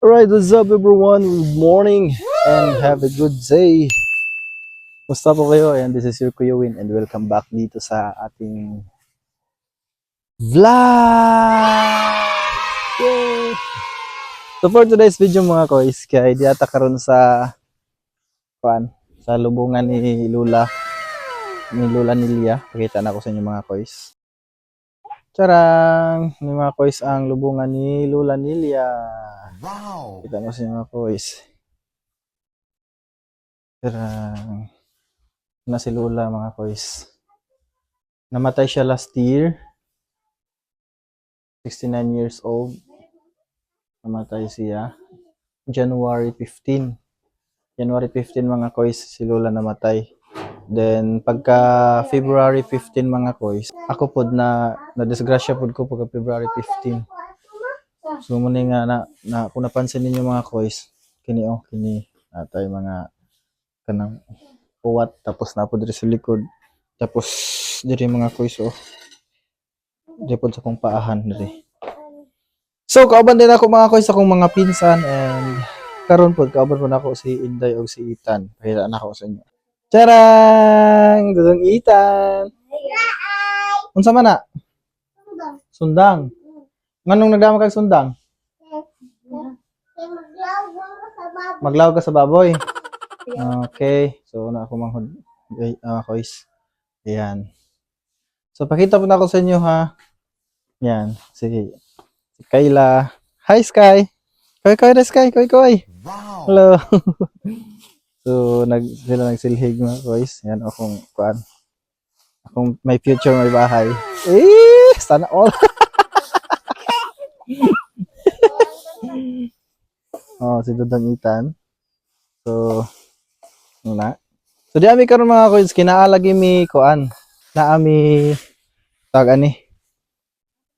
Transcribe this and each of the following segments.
Alright, what's up everyone? Good morning and have a good day. Musta po kayo? Ayan, this is your Kuya Win and welcome back dito sa ating vlog! Yay! So for today's video mga kois, kaya di ata karon sa lubungan ni Lula Nilia. Pakita na ko sa inyo mga kois. Charang! Ni mga kois ang lubungan ni Lula Nilia. Wow! Kita mo sa inyo mga kois. Charang! Na si Lula mga kois. Namatay siya last year. 69 years old. Namatay siya. January 15. January 15 mga kois si Lula namatay. Then pagka February 15 mga kois, ako pod na disgrasya pod ko pagka February 15. So muna nga na kung napansin ninyo mga kois, kini atay mga kanang uwat tapos na pod diri sa likod. Tapos diri mga kois diri pod sa kong paahan diri. So kauban din ako mga kois akong mga pinsan and karon pod kauban po nako si Inday o si Ethan. Pakita na ako sa inyo. Charang! Dudong Ethan. Unsa man na? Sundang. Nganong nagdama kag sundang? Maglaw ka sa baboy. Okay. So na ako manghod kois. Ayan. So pakita po na ako sa inyo ha. Yan. Si Kayla. Hi Sky. Koy na Sky. Koy. Wow. Hello. So sila nagsilhig mga kois. Yan akong akong may future may bahay. Sana all. Si Dudong Ethan. So na. So di ami karon mga kois kinaalagi mi naami ani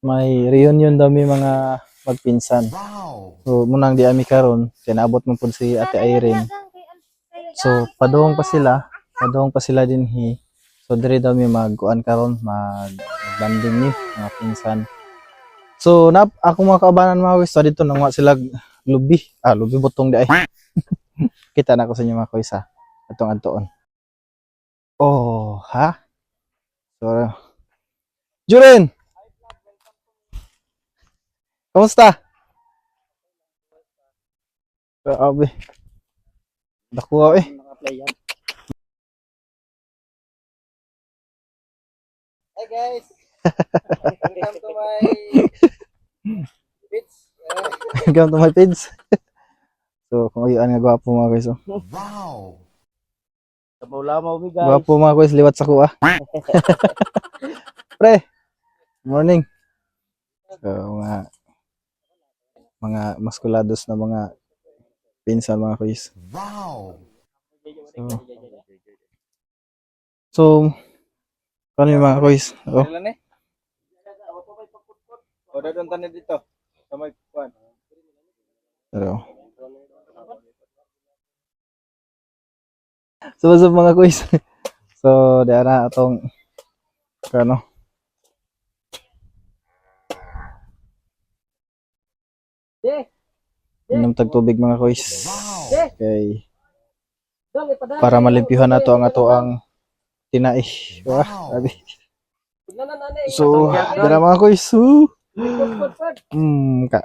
may reunion daw mi mga magpinsan. Wow. So munang di ami karon kay naabot man pud si Ate Irene. So padung pa sila dinhi. So dire daw mi karon mag-banding ni mga pinsan. So ako mga kaubanan mga kois dito nangwa sila lubi butong di ay. Kita na ko sa inyo mga kois ha. Atong antuon. Ha? So Juren. Kamusta? Grabe. Nakuha Hi guys. Welcome to my pits. Welcome to my page. So, kung ayun nga gwapo mga guys. Wow. Lamaw mi guys. Gwapo mga guys, liwat sa kuha. Pre, morning. So, mga maskulados na mga pinsan mga guys. Wow. So ano yung mga guys? O dadon tanin dito. Sa may kuan. So, what's up mga guys? So, diyan na atong inom tag tubig mga guys. Okay. Para malimpyuhan nato ang tinai. Grabe. So, dara mga guys.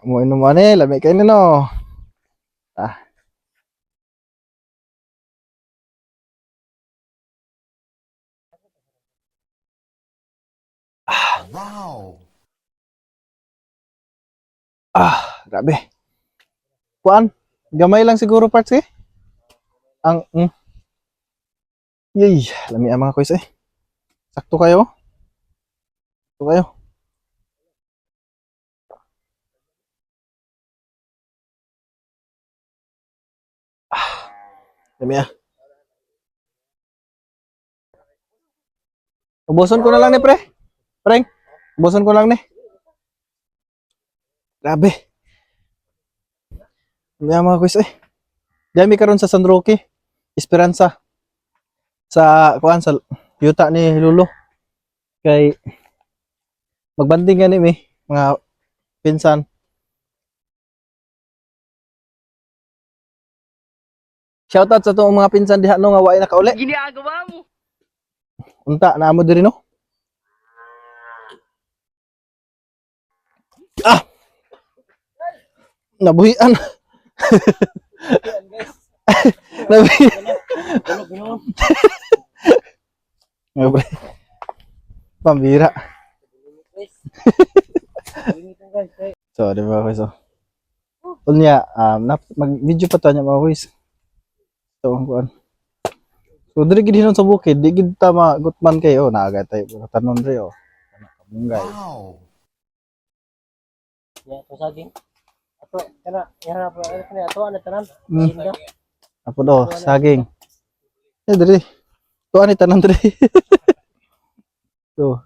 Mo inom ani, lami kay no. Wow. Grabe. Gamay lang siguro parts Ang yay, lami ang mga guys Sakto kayo. Lami Ubuson ko na lang ni pre. Preng. Ubuson ko lang ni. Grabe. Lami ang mga guys Dami karon sa San Roque, Esperanza. Sa sa yuta ni Lulo. Kay magbanding gani mga pinsan. Shoutout sa itong mga pinsan diha no nga waay nakauli. Ginagawa mo. Unta na amo diri no. Ah. Nabuhian. Nabuhian. Ngabre. Pambira. So, di ba guys? So, unya, mag-video pa tayo mga guys. So, ang kuan. So, diri gid hinon sa bukid, di gid ta magutman kayo, naaga tayo tanon diri oh. Munggay. Ya, to saging. Ato kana yara pa kana ato ana tanan. Hmm. Inda. Apo do, saging. Diri. Tuan ni tanan diri. So,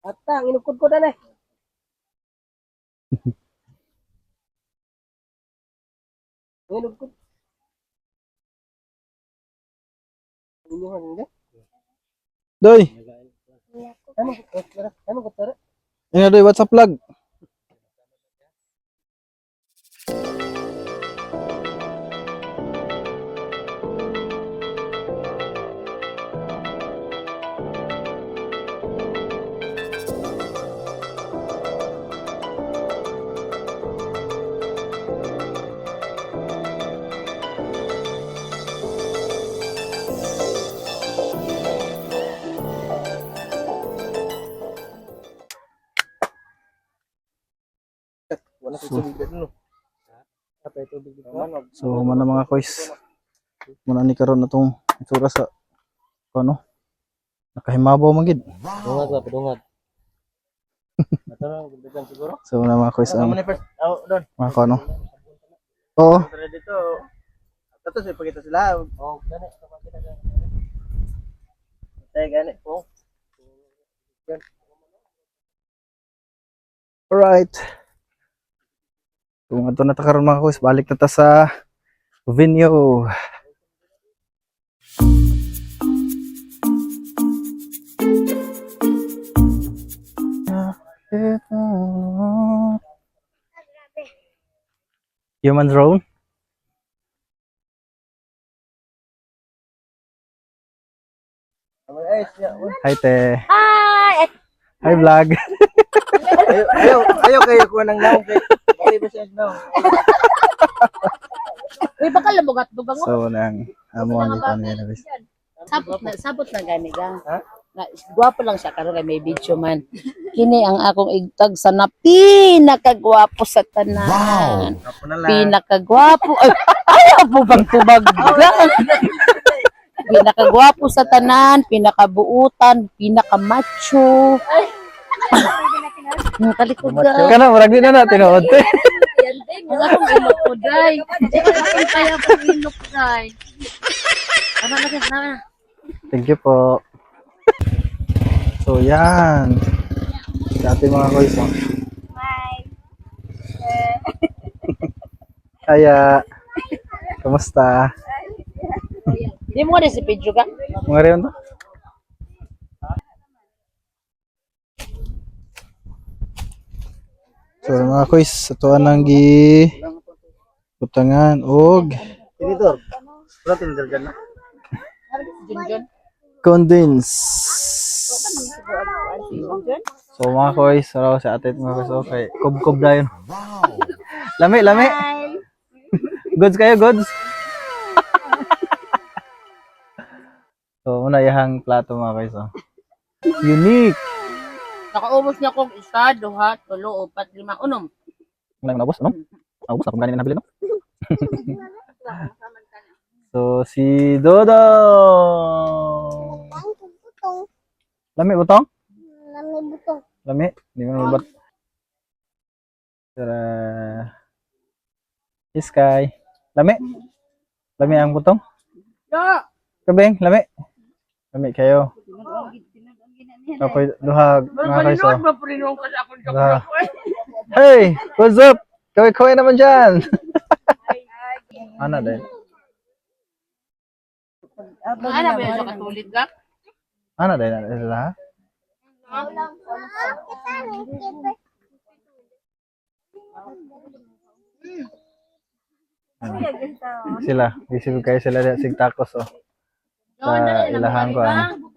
Atang inukod ko dali. Inukod. Inuhan nila. doy. Ano ko tara? Ina doy, what's up vlog? Wala ko tubig dito. Apa itu tubig dito? So, mana mga kois. Muna ni karon na tong itsura sa ano? Nakahimabaw man gid. Dungat ba, pedungat. Ato na gudban siguro. So, muna mga kois Ano ang ni first? Oh, doon. mga ano. Oo. Tara dito. Ito sa ipakita sila. Oh, gani kapatid na. Tayo gani. Oh. Alright. Kung ato na ta karon mga kois, balik na ta sa venue. Human drone? Ay, siya. Hi te. Hi! Hi vlog. Ayaw kayo kuha ng naong kay. Okay ba siya naong? Uy, baka lamugat dugang mo. So nang amo ang ikon nga guys. Sabot na gani gang. Na gwapo lang siya karon kay may video man. Kini ang akong igtag sa na pinakagwapo sa tanan. Apo na lang. Pinakagwapo. Ay, ayaw po bang tubag. Pinakagwapo sa tanan, pinakabuutan, pinakamacho. Kalikod ka. Kana murag di na tinuod te. Ang akong ilok ko, day. Ang kaya kong ilok, day. Ano na. Thank you po. So yan. Dati mga kois. Oh. Kaya kumusta? Di mo nga si Pedro ka? Mga riyon to? So mga kois, ito anang gi butangan og Editor. Wala tinidor dyan na. Junjun? condense. So mga kois, araw sa atin mga kois, okay. Kub-kub na yun. Lami, lami. Goods kayo, goods. So una yahang plato mga kois. Oh. Unique. Nakaubos niya kong isa, duha, tulo, upat, lima, unom. Ano nabos, ano? Nabos na kung ganin nabili, no? So, si Dodo! Lami butong? Lami? Hindi mo nabat. Tara. Iskay. Lami? Lami ang butong? Ya! Kabeng, lami? Lami kayo. Apoy, duhag, mga kayso. ba po rin ka sa akong Duhag. Hey! What's up? Kaway-kaway naman dyan! Ano din? Ano ba yun sa katulit ka? Ano din? Ano din? Sila, busy kayo sila sa sig tacos oh. Sa ilahan ko ano.